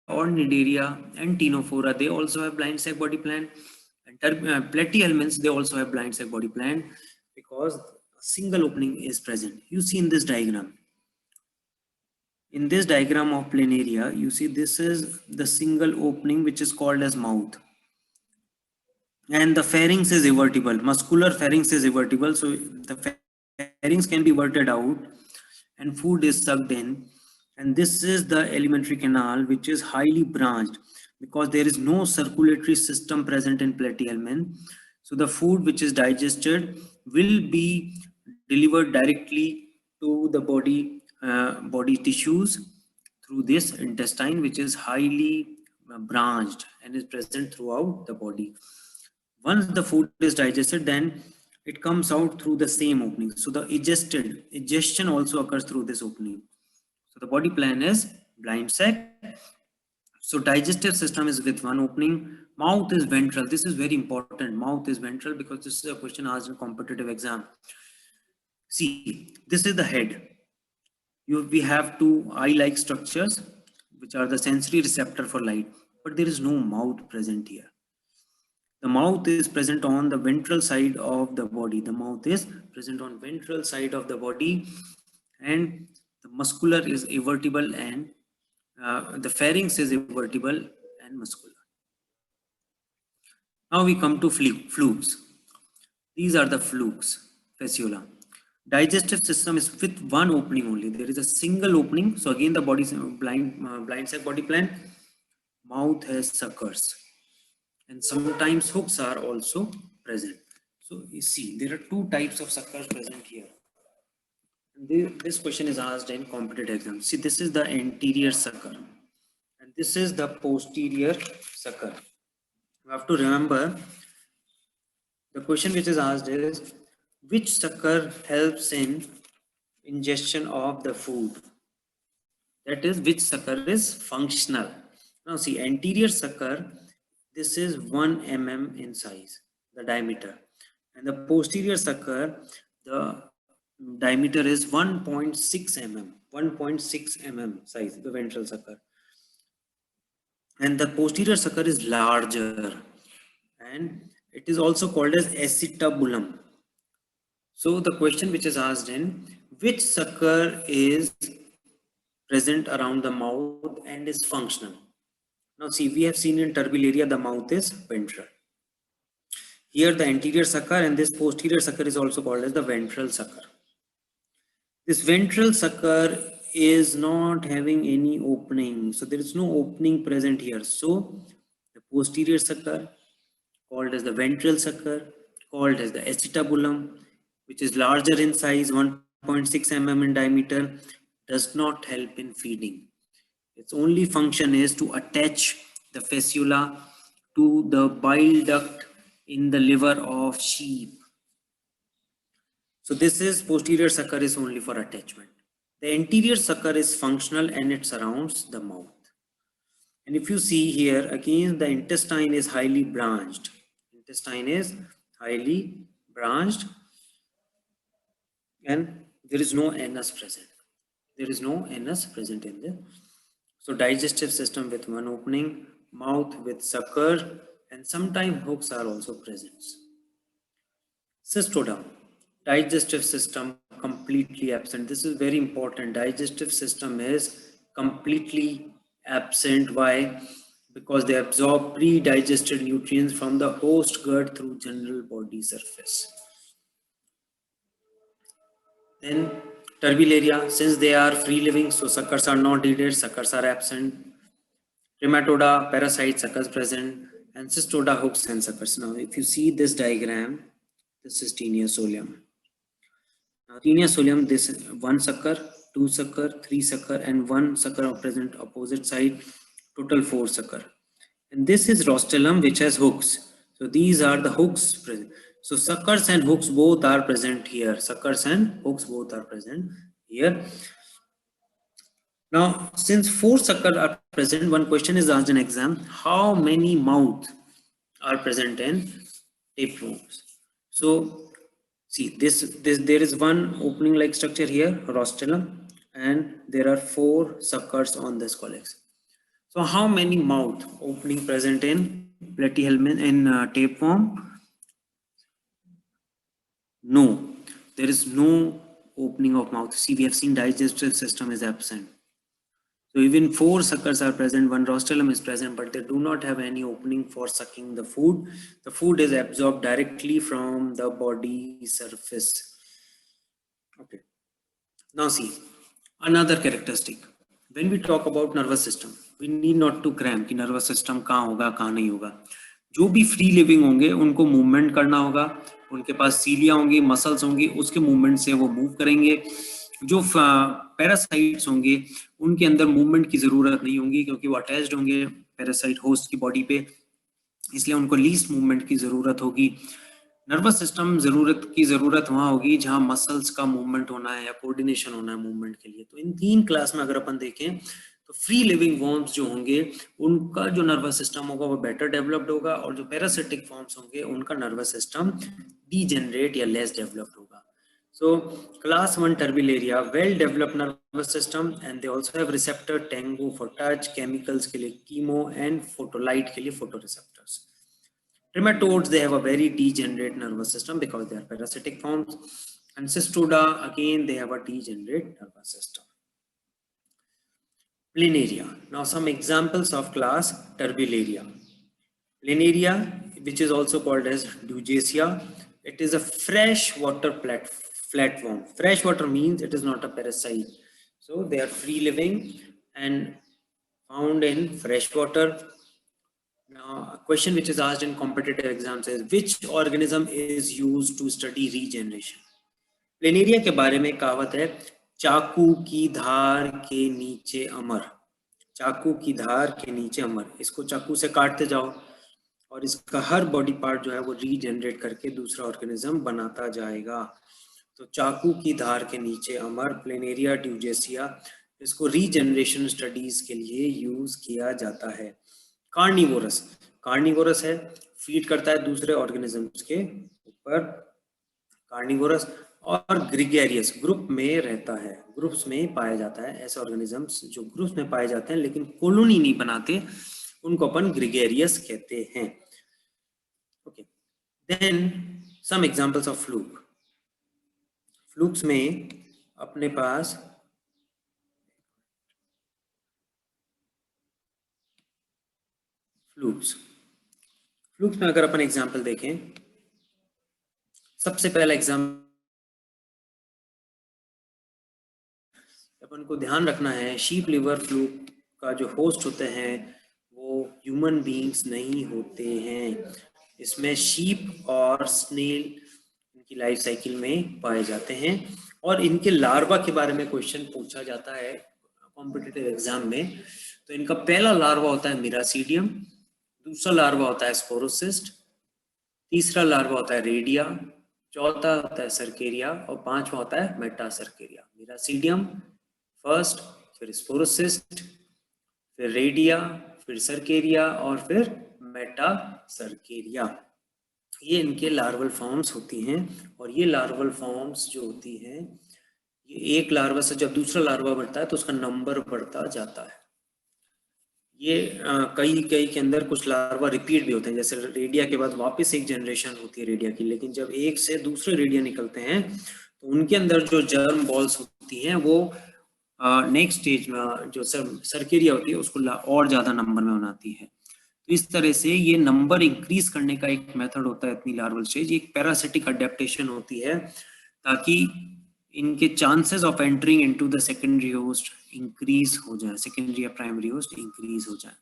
or Cnidaria and Ctenophora, they also have blind sac body plan. And platyhelminths, they also have blind sac body plan because a single opening is present. You see in this diagram. In this diagram of planaria, you see this is the single opening which is called as mouth. And the pharynx is evertible. Muscular pharynx is evertible. So the pharynx can be everted out and food is sucked in. And this is the alimentary canal, which is highly branched because there is no circulatory system present in platyhelminth. So the food which is digested will be delivered directly to the body tissues through this intestine, which is highly branched and is present throughout the body. Once the food is digested, then it comes out through the same opening. So the digestion also occurs through this opening. So the body plan is blind sac. So digestive system is with one opening. Mouth is ventral. This is very important. Mouth is ventral because this is a question asked in competitive exam. See, this is the head. We have two eye-like structures, which are the sensory receptor for light, but there is no mouth present here. The mouth is present on the ventral side of the body. The mouth is present on ventral side of the body, and the muscular is evertible, and the pharynx is evertible and muscular. Now we come to flukes. These are the flukes, fasciola. Digestive system is with one opening only. There is a single opening. So again, the body is blind sac body plan. Mouth has suckers, and sometimes hooks are also present. So you see, there are two types of suckers present here. And this question is asked in competitive exam. See, this is the anterior sucker, and this is the posterior sucker. You have to remember the question which is asked is which sucker helps in ingestion of the food? That is, which sucker is functional. Now see, anterior sucker, this is 1 mm in size, the diameter, and the posterior sucker, the diameter is 1.6 mm, 1.6 mm size, the ventral sucker, and the posterior sucker is larger, and it is also called as acetabulum. So the question which is asked in which sucker is present around the mouth and is functional. Now see, we have seen in turbillaria the mouth is ventral. Here the anterior sucker and this posterior sucker is also called as the ventral sucker. This ventral sucker is not having any opening. So there is no opening present here. So the posterior sucker, called as the ventral sucker, called as the acetabulum, which is larger in size, 1.6 mm in diameter, does not help in feeding. Its only function is to attach the fasciola to the bile duct in the liver of sheep. So this is posterior sucker is only for attachment. The anterior sucker is functional and it surrounds the mouth. And if you see here, again, the intestine is highly branched. Intestine is highly branched and there is no anus present. There is no anus present in there. So digestive system with one opening, mouth with sucker, and sometimes hooks are also present. Cystoderm, digestive system completely absent. This is very important. Digestive system is completely absent. Why? Because they absorb pre-digested nutrients from the host gut through general body surface. Then turbillaria, since they are free living, so suckers are not needed, suckers are absent. Trematoda, parasite, suckers present, and cystoda, hooks and suckers. Now if you see this diagram, this is Taenia solium. Now Taenia solium, this is one sucker, two sucker, three sucker, and one sucker are present opposite side, total 4 sucker. And this is rostellum, which has hooks. So these are the hooks present. So suckers and hooks both are present here. Suckers and hooks both are present here. Now, since 4 suckers are present, one question is asked in exam: how many mouth are present in tapeworms? So, see, there is one opening like structure here, rostellum, and there are 4 suckers on this collex. So how many mouth opening present in platyhelminth in tapeworm? No, there is no opening of mouth. See, we have seen digestive system is absent. So even 4 suckers are present, 1 rostrum is present, but they do not have any opening for sucking the food. The food is absorbed directly from the body surface. Okay. Now see, another characteristic. When we talk about nervous system, we need not to cram कि nervous system कहाँ होगा कहाँ नहीं होगा. जो भी free living होंगे उनको मूवमेंट करना होगा, उनके पास सीलियां होंगी, मसल्स होंगी, उसके मूवमेंट से वो मूव करेंगे. जो पैरासाइट्स होंगे उनके अंदर मूवमेंट की जरूरत नहीं होगी क्योंकि वो अटैच्ड होंगे पैरासाइट होस्ट की बॉडी पे, इसलिए उनको लीस्ट मूवमेंट की जरूरत होगी. नर्वस सिस्टम की जरूरत वहां होगी जहां मसल्स का मूवमेंट होना है या कोऑर्डिनेशन होना है मूवमेंट के लिए. तो इन 3 क्लास में अगर अपन देखें तो फ्री लिविंग वॉर्म्स जो होंगे उनका जो नर्वस सिस्टम होगा वो बेटर डेवलप्ड होगा, और जो पैरासिटिक फॉर्म्स होंगे उनका नर्वस सिस्टम डीजेनरेट या लेस डेवलप्ड होगा. So class 1 Turbellaria well developed nervous system and they also have receptor tango for touch, chemicals के लिए chemo and photolite के लिए photoreceptors. Trematodes, they have a very degenerate nervous system because they are parasitic forms, and Cystoda again they have a degenerate nervous system. Planaria. Now some examples of class Turbellaria. Planaria, which is also called as Dujacia, it is a freshwater flatworm. Freshwater means it is not a parasite. So they are free living and found in freshwater. Now, a question which is asked in competitive exams is which organism is used to study regeneration? Planaria के बारे में कहावत है, चाकू की धार के नीचे अमर. चाकू की धार के नीचे अमर. इसको चाकू से काटते जाओ और इसका हर बॉडी पार्ट जो है वो रीजनरेट करके दूसरा ऑर्गेनिज्म बनाता जाएगा. तो चाकू की धार के नीचे अमर, प्लेनेरिया ड्यूजेसिया, इसको रीजनरेशन स्टडीज के लिए यूज किया जाता है. कार्निवोरस, कार्निवोरस है, फीड करता है दूसरे ऑर्गेनिजम्स के ऊपर. कार्निवोरस. और ग्रिगेरियस, ग्रुप में रहता है, ग्रुप्स में पाया जाता है. ऐसे ऑर्गेनिजम्स जो ग्रुप्स में पाए जाते हैं लेकिन कॉलोनी नहीं बनाते उनको अपन ग्रिगेरियस कहते हैं. Okay, then some examples of fluke. Flukes में अपने पास फ्लूक्स में अगर अपन एग्जांपल देखें, सबसे पहला एग्जांपल अपन को ध्यान रखना है, शीप लिवर फ्लूक का जो होस्ट होते हैं वो ह्यूमन बीइंग्स नहीं होते हैं. इसमें शीप और स्नेल इनकी लाइफ साइकिल में पाए जाते हैं, और इनके लार्वा के बारे में क्वेश्चन पूछा जाता है कॉम्पिटिटिव एग्जाम में. तो इनका पहला लार्वा होता है मिरासीडियम, दूसरा लार्वा होता है स्पोरोसिस्ट, तीसरा लार्वा होता है रेडिया, चौथा होता है सर्केरिया, और पांचवा होता है मेटासर्केरिया. मिरासीडियम फर्स्ट, फिर स्पोरोसिस्ट, फिर रेडिया, फिर सर्केरिया और फिर मेटासर्केरिया. ये इनके लार्वल फॉर्म्स होती हैं, और ये लार्वल फॉर्म्स जो होती हैं ये एक लार्वा से जब दूसरा लार्वा बढ़ता है तो उसका नंबर बढ़ता जाता है. ये कई के अंदर कुछ लार्वा रिपीट भी होते हैं, जैसे रेडिया के बाद वापस एक जनरेशन होती है रेडिया की, लेकिन जब एक से दूसरे रेडिया निकलते हैं तो उनके अंदर जो जर्म बॉल्स होती हैं वो नेक्स्ट स्टेज में जो सर्केरिया होती है उसको और ज्यादा नंबर में बनाती है. तो इस तरह से ये नंबर इंक्रीज करने का एक मेथड होता है इतनी लार्वल स्टेज. एक पैरासिटिक अडेप्टेशन होती है ताकि इनके chances of entering into the secondary host increase हो जाए, सेकेंडरी या प्राइमरी होस्ट इंक्रीज हो जाए.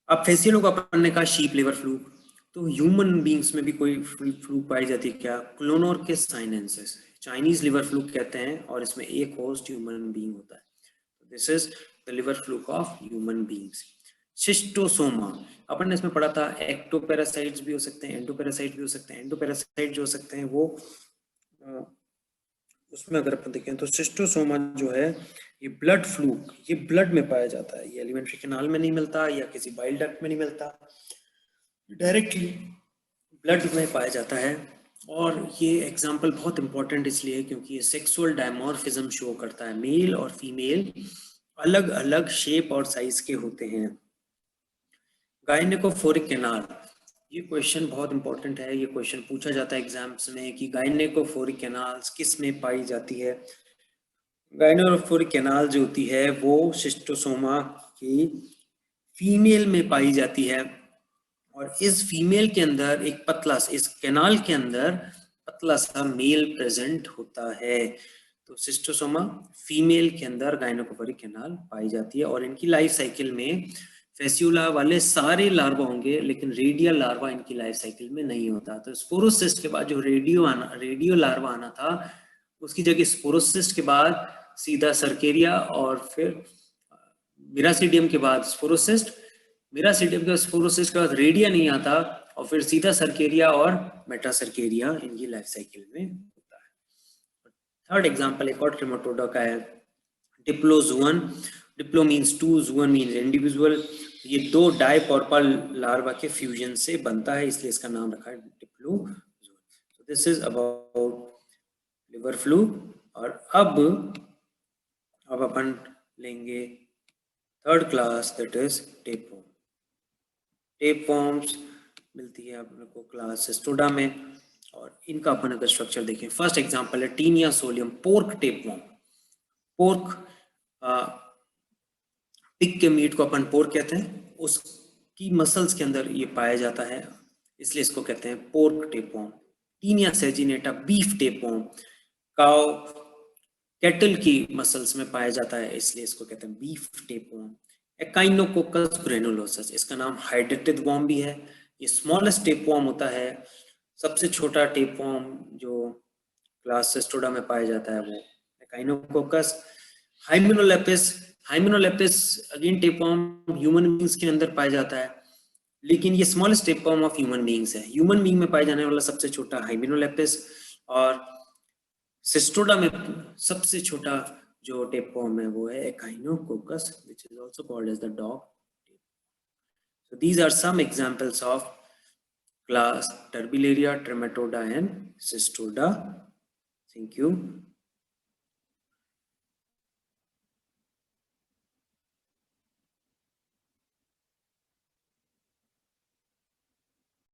अब फेसियलो का अपन ने कहा शीप लिवर फ्लूक, तो ह्यूमन बींग्स में भी कोई फ्लूक पाई जाती है क्या? क्लोनोर्किस साइनेंसिस, चाइनीज लिवर फ्लूक कहते हैं, और इसमें एक होस्ट ह्यूमन बींग होता है. This is the liver fluke of human beings. Schistosoma, अपन ने इसमें पढ़ा था एक्टोपैरासाइट्स भी हो सकते हैं, एंडोपैरासाइट भी हो सकते हैं. एंडोपैरासाइट जो हो सकते हैं वो उसमें अगर अपन देखें तो शिस्टोसोमा जो है ये ब्लड फ्लूक, ये ब्लड में पाया जाता है. ये एलिमेंट्री कैनाल में नहीं मिलता या किसी बाइल डक्ट में नहीं मिलता, डायरेक्टली ब्लड में पाया जाता है. और ये एग्जाम्पल बहुत इंपॉर्टेंट इसलिए क्योंकि ये सेक्सुअल डायमॉर्फिज्म शो करता है. मेल और फीमेल अलग अलग शेप और साइज के होते हैं। गायनेकोफोरिक कैनाल, ये क्वेश्चन बहुत इंपॉर्टेंट है, ये क्वेश्चन पूछा जाता है एग्जाम्स में कि गायनेकोफोरिक कैनाल्स किस में पाई जाती है। गायनेकोफोरिक कैनाल जो होती है वो शिस्टोसोमा की फीमेल में पाई जाती है, और इस फीमेल के अंदर एक पतला, इस कैनाल के अंदर पतला सा मेल प्रेजेंट होता है। तो शिस्टोसोमा फीमेल के अंदर गायनेकोफोरिक कैनाल पाई जाती है, और इनकी लाइफ साइकिल में फेस्यूला वाले सारे लार्वा होंगे, लेकिन रेडियल लार्वा इनकी लाइफ साइकिल में नहीं होता। तो स्पोरोसिस्ट के बाद जो रेडियो लार्वा आना था, उसकी जगह स्पोरोसिस्ट के बाद सीधा सर्केरिया, और फिर मिरासीडियम के बाद स्पोरोसिस्ट, मिरासीडियम के बाद स्पोरोसिस्ट के बाद रेडिया नहीं आता, और फिर सीधा सर्केरिया और मेटासर्केरिया इनकी लाइफ साइकिल में होता है। थर्ड एग्जांपल एक और ट्रेमेटोडा का है, diplozoan. Diplo means two, zoan means individual. ये दो डाइकॉर्पल लार्वा के फ्यूजन से बनता है, इसलिए इसका नाम रखा है डिप्लोजोअन। So this is about liver fluke. और अब अपन लेंगे third class, that is tapeworm. Tapeworms मिलती है अपने को क्लास सिस्टोडा में, और इनका अपन अगर स्ट्रक्चर देखें, फर्स्ट एग्जांपल है Taenia solium pork tapeworm. Pork, pig के मीट को अपन पोर्क कहते हैं, उसकी मसल्स के अंदर ये पाया जाता है, इसलिए इसको कहते हैं pork tapeworm. Taenia saginata beef tapeworm, cow cattle की मसल्स में पाया जाता है, इसलिए इसको कहते हैं बीफ टेपवर्म। एकाइनोकोकस ग्रेनुलोसस, इसका नाम हाइड्रेटेड वर्म भी है। ये स्मॉलेस्ट टेपवर्म होता है, सबसे छोटा टेपवर्म जो क्लास सिस्टोडा में पाया जाता है वो एकाइनोकोकस। हाइमेनोलेपिस, हाइमेनोलेपिस अगेन टेपवर्म ह्यूमन बींग्स के अंदर पाया जाता है, लेकिन ये smallest tapeworm of human beings है। ह्यूमन बींग में पाया जाने वाला सबसे छोटा हाइमेनोलेपिस, और सिस्टोडा में सबसे छोटा जो टेपवर्म है वो है एकाइनोकोकस, which is also called as the dog. So these are some examples of class Turbellaria, Trematoda and Cystoda. Thank you.